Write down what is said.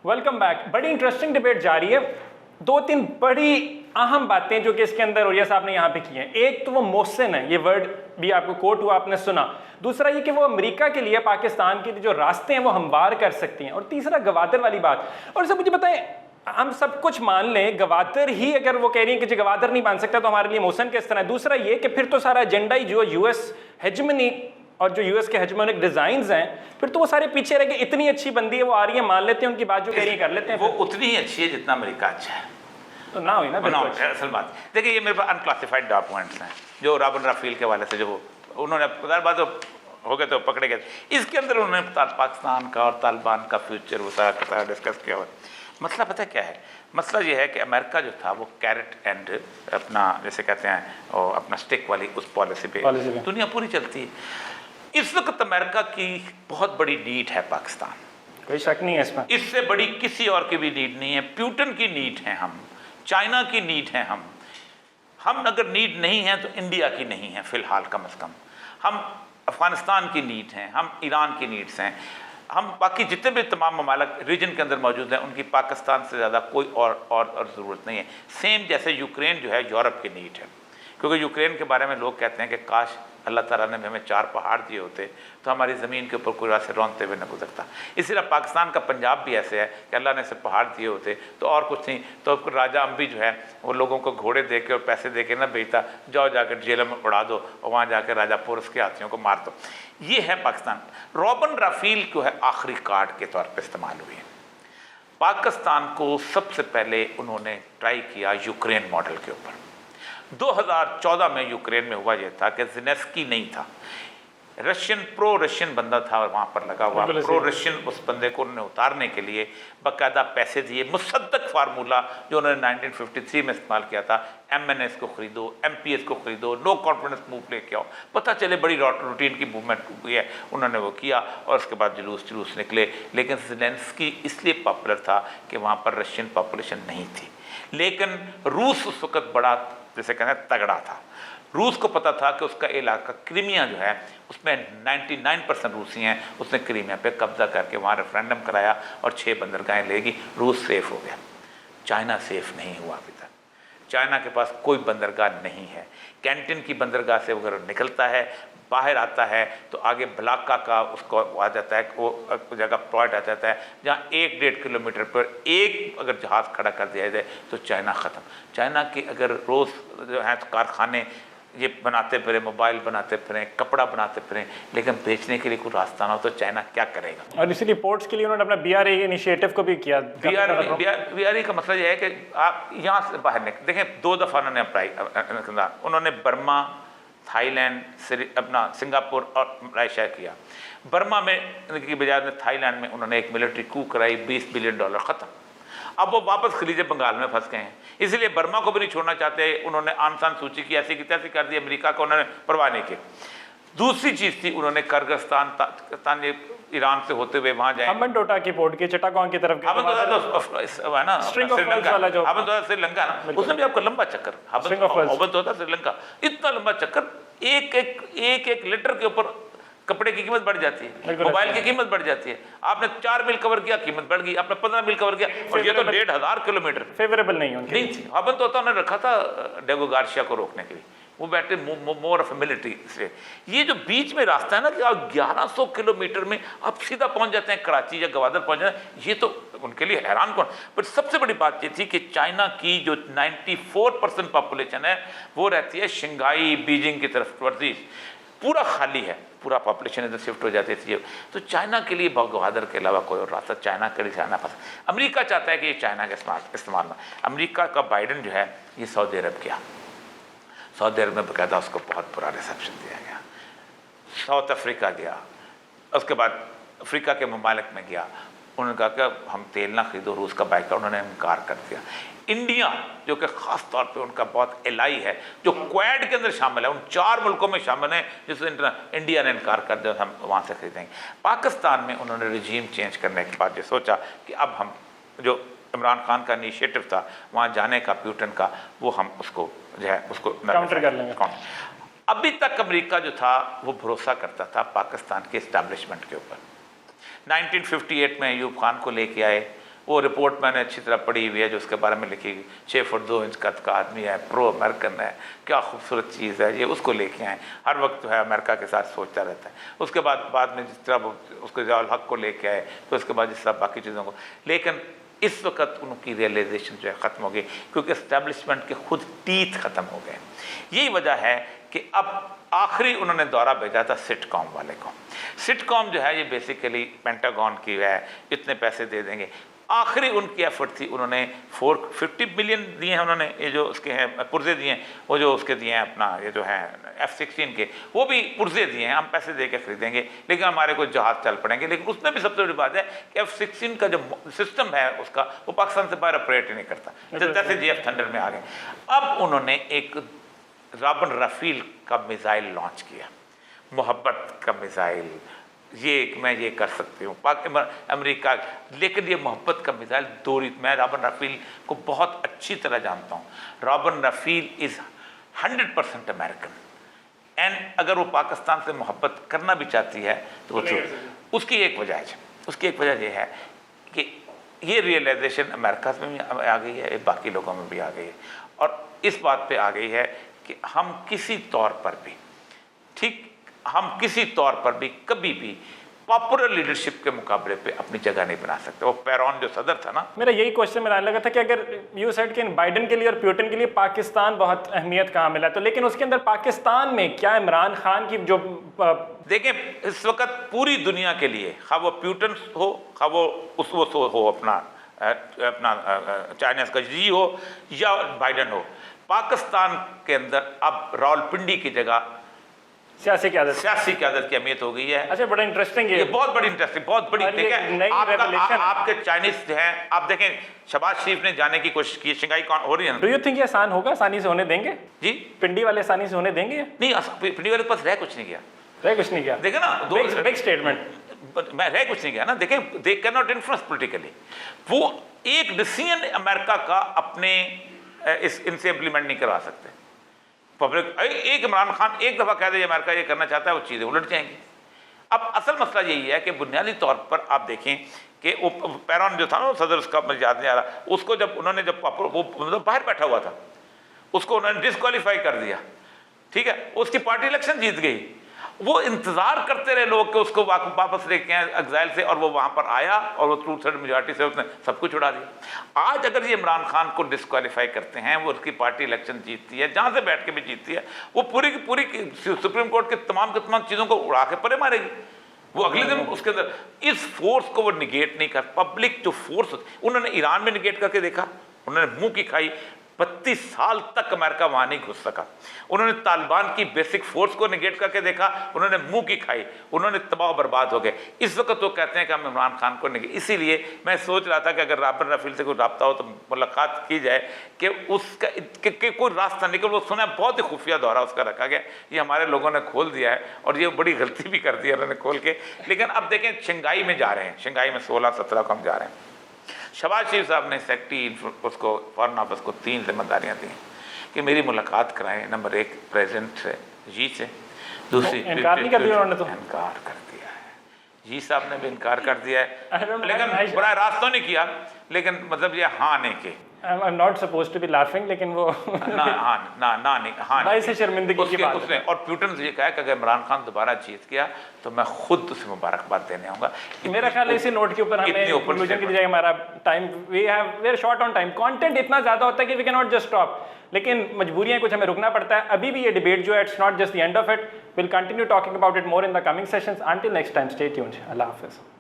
Welcome back. बड़ी interesting debate जारी है। दो तीन बड़ी अहम बातें जो कि इसके अंदर ओरिया साहब ने यहाँ पे की हैं। एक तो वो मोहसिन है, ये वर्ड भी आपको कोट हुआ, आपने सुना। दूसरा ये कि वो अमेरिका के लिए पाकिस्तान के लिए जो रास्ते हैं वो हमवार कर सकती हैं। और तीसरा गवादर वाली बात। और सब मुझे बताएं, हम सब कुछ मान लें, गवादर ही अगर वो कह रही है कि जो गवादर नहीं मान सकता तो हमारे लिए मोहसिन किस तरह है। दूसरा ये कि फिर तो सारा एजेंडा ही जो यूएस हेजमनी और जो यूएस के हेजमोनिक डिजाइन्स हैं, फिर तो वो सारे पीछे रह गए। इतनी अच्छी बंदी है, वो आ रही है, मान लेते हैं उनकी बात, जो कह रही है कर लेते हैं। वो उतनी ही अच्छी है जितना अमेरिका अच्छा है, तो ना हुई ना असल बात। देखिए, ये मेरे पास अनक्लासिफाइड डॉक्यूमेंट्स हैं जो रॉबिन राफेल के वाले से, जो उन्होंने बाद हो गए तो पकड़े गए। इसके अंदर उन्होंने पाकिस्तान का और तालिबान का फ्यूचर वो सारा डिस्कस किया हुआ। मसला पता क्या है? मसला ये है कि अमेरिका जो था वो कैरेट एंड अपना, जैसे कहते हैं, और अपना स्टिक वाली उस पॉलिसी पे दुनिया पूरी चलती है। इस वक्त अमेरिका की बहुत बड़ी नीड है पाकिस्तान, कोई शक नहीं है इसमें। इससे बड़ी किसी और की भी नीड नहीं है। प्यूटन की नीड है हम, चाइना की नीड है हम अगर नीड नहीं है तो इंडिया की नहीं है फिलहाल, कम से कम। हम अफगानिस्तान की नीड हैं, हम ईरान की नीड्स हैं, हम बाकी जितने भी तमाम ममालिक रीजन के अंदर मौजूद हैं उनकी पाकिस्तान से ज़्यादा कोई और ज़रूरत नहीं है। सेम जैसे यूक्रेन जो है यूरोप की नीड है, क्योंकि यूक्रेन के बारे में लोग कहते हैं कि काश अल्लाह ताला ने हमें 4 पहाड़ दिए होते तो हमारी ज़मीन के ऊपर कोई रास्ते रौंदते हुए न गुजरता। इसीलिए पाकिस्तान का पंजाब भी ऐसे है कि अल्लाह ने सिर्फ पहाड़ दिए होते तो और कुछ नहीं, तो राजा अम्बी जो है वो लोगों को घोड़े दे के और पैसे दे के ना बेचता, जाओ जाकर जेल में उड़ा दो और वहाँ जाकर राजा पोरस के हाथियों को मार दो। ये है पाकिस्तान। रॉबिन राफेल को है आखिरी कार्ड के तौर पर इस्तेमाल हुई है। पाकिस्तान को सबसे पहले उन्होंने ट्राई किया यूक्रेन मॉडल के ऊपर। 2014 में यूक्रेन में हुआ यह था कि ज़ेलेंस्की नहीं था, प्रो रशियन बंदा था वहाँ पर लगा हुआ। प्रो रशियन उस बंदे को उन्होंने उतारने के लिए बाकायदा पैसे दिए। मुसद्दक फार्मूला जो उन्होंने 1953 में इस्तेमाल किया था, MNS को खरीदो, MPS को खरीदो, नो कॉन्फिडेंस मूव लेके आओ, पता चले बड़ी रूटीन की मूवमेंट हुई है। उन्होंने वो किया और उसके बाद जुलूस निकले। लेकिन ज़ेलेंस्की इसलिए पॉपुलर था कि वहाँ पर रशियन पॉपुलेशन नहीं थी। लेकिन रूस उस वक्त बड़ा, जैसे कहते हैं, तगड़ा था। रूस को पता था कि उसका इलाका क्रीमिया जो है उसमें 99% रूसी हैं। उसने क्रीमिया पे कब्जा करके वहाँ रेफरेंडम कराया और 6 बंदरगाहें लेगी। रूस सेफ हो गया। चाइना सेफ नहीं हुआ अभी तक। चाइना के पास कोई बंदरगाह नहीं है। कैंटिन की बंदरगाह से अगर निकलता है, बाहर आता है तो आगे बलाका का उसको आ जाता है, वो जगह पॉइंट आ जाता है जहाँ 1-1.5 किलोमीटर पर एक अगर जहाज़ खड़ा कर दिया जाए तो चाइना ख़त्म। चाइना के अगर रोज़ जो है कारखाने ये बनाते फिरें, मोबाइल बनाते फिरें, कपड़ा बनाते फिरें, लेकिन बेचने के लिए कोई रास्ता ना हो तो चाइना क्या करेगा? और इसीलिए पोर्ट्स के लिए उन्होंने अपना BRI इनिशिएटिव को भी किया। BRI का मतलब यह है कि आप यहाँ से बाहर निकल। देखें, 2 दफ़ा उन्होंने अप्लाई, उन्होंने बर्मा, थाईलैंड, अपना सिंगापुर और मलेशिया किया। बर्मा में की बजाय में थाईलैंड में उन्होंने एक मिलिट्री कू कराई, $20 बिलियन ख़त्म। अब वो वापस खलीज बंगाल में फंस गए हैं, इसलिए बर्मा को भी नहीं छोड़ना चाहते। उन्होंने आन सान सूची की ऐसी की तैसी कर दी, अमेरिका को उन्होंने परवाह नहीं की। दूसरी चीज़ थी, उन्होंने किर्गिस्तान, ताजिकिस्तान, ईरान से होते हुए वहाँ जाए, हम्बन टोटा की पोर्ट की चिटागोंग की तरफ, ना श्रीलंका ना, उसने भी आपका लंबा चक्कर, होता श्रीलंका, इतना लंबा चक्कर, एक लीटर के ऊपर कपड़े की कीमत बढ़ जाती है, मोबाइल की कीमत बढ़ जाती है। आपने 4 मील कवर किया, कीमत बढ़ गई, आपने 15 मील कवर किया, और ये तो 1500 किलोमीटर फेवरेबल नहीं थी। हबन तो उन्होंने रखा था डेगो गार्सिया को रोकने के लिए, वो बैठे मोर ऑफ मिलिट्री से। ये जो बीच में रास्ता है ना कि आप 1100 किलोमीटर में आप सीधा पहुंच जाते हैं कराची या गवादर पहुंच जाते हैं, ये तो उनके लिए हैरान कौन। पर सबसे बड़ी बात ये थी कि चाइना की जो 94% पॉपुलेशन है वो रहती है शंघाई, बीजिंग की तरफ, वर्जिश पूरा खाली है, पूरा पॉपुलेशन इधर शिफ्ट हो जाती थी। तो चाइना के लिए बगवादर के अलावा कोई और रास्ता, चाइना के लिए चाइना पसंद। अमेरिका चाहता है कि ये चाइना के इस्तेमाल में, अमेरिका का बाइडन जो है ये सऊदी अरब गया, सऊदी अरब में बाकायदा उसको बहुत बुरा रिसेप्शन दिया गया। साउथ अफ्रीका गया, उसके बाद अफ्रीका के ममालिक में गया, उन्होंने कहा कि हम तेल ना खरीदो, रूस का बाइक, उन्होंने इनकार कर दिया। इंडिया जो कि ख़ास तौर पे उनका बहुत एलाई है, जो क्वाड के अंदर शामिल है, उन 4 मुल्कों में शामिल है, जिससे इंडिया ने इनकार कर दिया हम वहाँ से खरीदेंगे। पाकिस्तान में उन्होंने रिजीम चेंज करने के बाद ये सोचा कि अब हम जो इमरान खान का इनिशिएटिव था वहाँ जाने का, प्यूटन का, वो हम उसको जो है उसको काउंटर कर लेंगे। अभी तक अमेरिका जो था वो भरोसा करता था पाकिस्तान के इस्टेब्लिशमेंट के ऊपर। 1958 में अयूब खान को लेके आए, वो रिपोर्ट मैंने अच्छी तरह पढ़ी हुई है जो उसके बारे में लिखी, 6 फुट 2 इंच कद का आदमी है, प्रो अमेरिकन है, क्या खूबसूरत चीज़ है ये, उसको लेके आए। हर वक्त जो है अमेरिका के साथ सोचता रहता है। उसके बाद में जिस तरह उसको ज़ियाउल हक को लेके आए, तो उसके बाद जिस तरह बाकी चीज़ों को, लेकिन इस वक्त उनकी रियलाइजेशन जो है ख़त्म हो गई, क्योंकि इस्टेब्लिशमेंट के खुद टीथ ख़त्म हो गए। यही वजह है कि अब आखिरी उन्होंने दौरा भेजा था सिटकॉम वाले को। सिटकॉम जो है ये बेसिकली पेंटागन की है, इतने पैसे दे देंगे। आखिरी उनकी एफर्ट थी, उन्होंने 450 मिलियन दिए हैं उन्होंने, ये जो उसके हैं पुर्जे दिए हैं, वो जो उसके दिए हैं अपना ये जो है F-16 के, वो भी पुर्जे दिए हैं, हम पैसे दे के खरीदेंगे लेकिन हमारे को जहाज़ चल पड़ेंगे। लेकिन उसमें भी सबसे बड़ी बात है कि F-16 का जो सिस्टम है उसका, वो पाकिस्तान से बाहर ऑपरेट ही नहीं करता, जैसे JF थंडर में आ गए। अब उन्होंने एक राबन राफेल का मिसाइल लॉन्च किया, मोहब्बत का मिसाइल, ये मैं ये कर सकती हूँ अमेरिका, लेकिन ये मोहब्बत का मिसाइल दूरी, मैं राबन राफेल को बहुत अच्छी तरह जानता हूँ। Ravan Rafale is 100% American, and अगर वो पाकिस्तान से मोहब्बत करना भी चाहती है तो वो उसकी एक वजह है, उसकी एक वजह ये है कि ये रियलाइजेशन अमेरिका में भी आ गई है, बाकी लोगों में भी आ गई है, और इस बात पे आ गई है कि हम किसी तौर पर भी, ठीक, हम किसी तौर पर भी कभी भी पॉपुलर लीडरशिप के मुकाबले पे अपनी जगह नहीं बना सकते। वो पेरॉन जो सदर था ना, मेरा यही क्वेश्चन मेरा लगा था कि अगर यू सेड कि बाइडन के लिए और पुतिन के लिए पाकिस्तान बहुत अहमियत कहाँ मिला, तो लेकिन उसके अंदर पाकिस्तान में क्या इमरान खान की जो देखें इस वक्त पूरी दुनिया के लिए, खा वो पुतिन हो, खा वो हो अपना चाइना का जी हो या बाइडन हो, पाकिस्तान के अंदर अब रावलपिंडी की जगह सियासी क़यादत की अहमियत हो गई है। अच्छा, बड़ा इंटरेस्टिंग है, ये बहुत बड़ी इंटरेस्टिंग, बहुत बड़ी। देखें आपके चाइनीज हैं, आप देखें शहबाज शरीफ ने जाने की कोशिश की, शंघाई हो रही है। डू यू थिंक ये आसान होगा, आसानी से होने देंगे जी? पिंडी वाले आसानी से होने देंगे? नहीं, पिंडी वाले पास रह कुछ नहीं गया, देखे ना, बिग स्टेटमेंट, मैं रह कुछ नहीं गया ना। देखें, they can not influence politically. वो एक डिसीजन अमेरिका का अपने इनसे इम्प्लीमेंट नहीं करवा सकते। पब्लिक एक इमरान खान एक दफ़ा कह दे अमेरिका ये करना चाहता है, वो चीज़ें उलट जाएंगी। अब असल मसला यही है कि बुनियादी तौर पर आप देखें कि वो पेरॉन जो था ना, सदर, उसका मुझे याद नहीं आ रहा, उसको जब उन्होंने वो मतलब बाहर बैठा हुआ था, उसको उन्होंने डिस्क्वालीफाई कर दिया, ठीक है, उसकी पार्टी इलेक्शन जीत गई। वो इंतज़ार करते रहे लोग कि उसको वापस लेके आए एग्जाइल से, और वो वहाँ पर आया और वो 2/3 मेजॉरिटी से उसने सब कुछ उड़ा दिया। आज अगर ये इमरान खान को डिस्क्वालीफाई करते हैं, वो उसकी पार्टी इलेक्शन जीतती है, जहाँ से बैठ के भी जीतती है, वो पूरी की पूरी सुप्रीम कोर्ट के तमाम चीज़ों को उड़ा के परे मारेगी। वो अगले दिन उसके अंदर इस फोर्स को वो निगेट नहीं कर, पब्लिक जो फोर्स, उन्होंने ईरान में निगेट करके देखा, उन्होंने मुँह की खाई, 32 साल तक अमेरिका वहाँ नहीं घुस सका। उन्होंने तालिबान की बेसिक फोर्स को निगेट करके देखा, उन्होंने मुंह की खाई, उन्होंने तबाह बर्बाद हो गए। इस वक्त वो कहते हैं कि हम इमरान खान को निगेट। इसीलिए मैं सोच रहा था कि अगर राबन राफेल से कोई रब्ता हो तो मुलाकात की जाए कि उसका कोई रास्ता निकल। वो सुना बहुत ही खुफिया दौरा उसका रखा गया, ये हमारे लोगों ने खोल दिया है, और ये बड़ी गलती भी कर दी है उन्होंने खोल के। लेकिन अब देखें, शंघाई में जा रहे हैं, शंघाई में 16-17 को हम जा रहे हैं। शहबाज शरीफ साहब ने सेक्रेटरी उसको फॉरेन ऑफिस को 3 जिम्मेदारियाँ दी कि मेरी मुलाकात कराएं, नंबर 1 प्रेसिडेंट से, जी से, दूसरी इनकार नहीं कर दिया उन्होंने, तो इनकार कर दिया है, जी साहब ने भी इनकार कर दिया है, लेकिन बड़ा रास्ता तो नहीं किया, लेकिन मतलब ये हाँ नहीं के। I'm not supposed to be laughing, लेकिन वो हाँ से शर्मिंदगी की बात उसने। और पुतिन से ये कहा कि अगर इमरान खान दोबारा जीत गया तो मैं खुद उसे मुबारकबाद देने आऊँगा। मेरा ख्याल है इसी नोट के ऊपर हमें कंक्लूजन की जगह हमारा time, we are short on time, content इतना ज़्यादा होता है कि we can not just stop, लेकिन मजबूरियाँ कुछ हमें रुकना पड़ता है। अभी भी ये डिबेट जो है, it's not just the end of it, will continue talking about it more in the coming sessions. Until next time, stay tuned, अल्लाह हाफिज़।